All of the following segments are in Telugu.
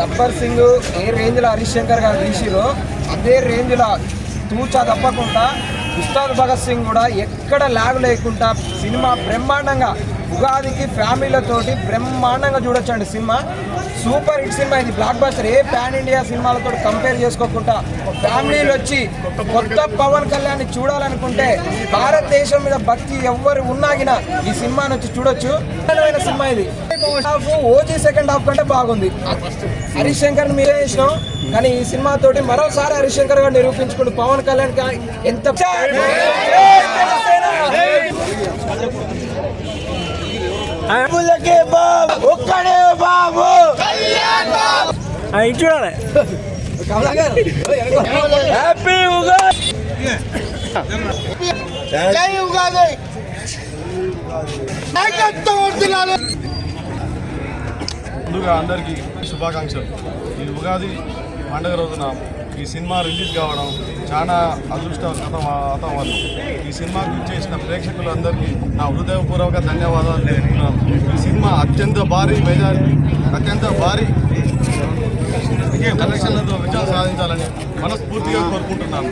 గబ్బర్ సింగ్ ఏ రేంజ్లో హరీష్ శంకర్ గారు తీసిరో అదే రేంజ్లో తూచా తప్పకుండా ఉస్తాద్ భగత్ సింగ్ కూడా ఎక్కడ లాగ్ లేకుండా సినిమా బ్రహ్మాండంగా ఉగాదికి ఫ్యామిలీలతోటి బ్రహ్మాండంగా చూడొచ్చండి. Cinema super hit cinema. ఇది బ్లాక్ బస్టర్. ఏ పాన్ ఇండియా సినిమాలతో కంపేర్ చేసుకోకుండా ఫ్యామిలీలు వచ్చి కొత్త పవన్ కళ్యాణ్ చూడాలనుకుంటే భారతదేశం మీద భక్తి ఎవ్వరు ఉన్నాగినా ఈ సినిమాని వచ్చి చూడొచ్చు. సినిమా ఇది. ఓజీ సెకండ్ హాఫ్ కంటే బాగుంది. హరీష్ శంకర్ మీరే ఇష్టం, కానీ ఈ సినిమా తోటి మరోసారి హరీష్ శంకర్ గారు నిరూపించుకుంటూ పవన్ కళ్యాణ్ ఎంత చూడాలి. హ్యాపీ ఉగాది. జై ఉగాది. ముందుగా అందరికీ శుభాకాంక్షలు. ఈ ఉగాది పండుగ రోజున ఈ సినిమా రిలీజ్ కావడం చాలా అదృష్టవంతం. ఈ సినిమాకు చేసిన ప్రేక్షకులందరికీ నా హృదయపూర్వక ధన్యవాదాలు తెలుపుతున్నాను. ఈ సినిమా అత్యంత భారీ కలెక్షన్లతో విజయం సాధించాలని మనస్ఫూర్తిగా కోరుకుంటున్నాను.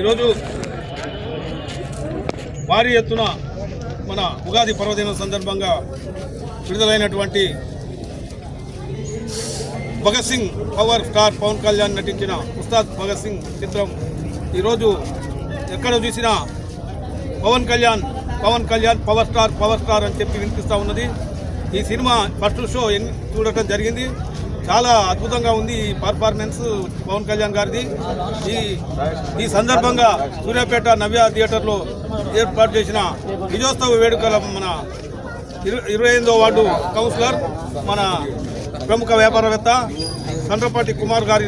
ఈరోజు భారీ ఎత్తున మన ఉగాది పర్వదినం సందర్భంగా విడుదలైనటువంటి భగత్ సింగ్ పవర్ స్టార్ పవన్ కళ్యాణ్ నటించిన ఉస్తాద్ భగత్ సింగ్ చిత్రం ఈరోజు ఎక్కడ చూసినా పవన్ కళ్యాణ్ పవర్ స్టార్ అని చెప్పి వినిపిస్తూ ఉన్నది. ఈ సినిమా ఫస్ట్ షో చూడటం జరిగింది. చాలా అద్భుతంగా ఉంది ఈ పర్ఫార్మెన్స్ పవన్ కళ్యాణ్ గారిది. ఈ సందర్భంగా సూర్యాపేట నవ్య థియేటర్లో ఏర్పాటు చేసిన విజయోత్సవ వేడుకల మన 28వ వార్డు కౌన్సిలర్, మన ప్రముఖ వ్యాపారవేత్త సండ్రపాటి కుమార్ గారి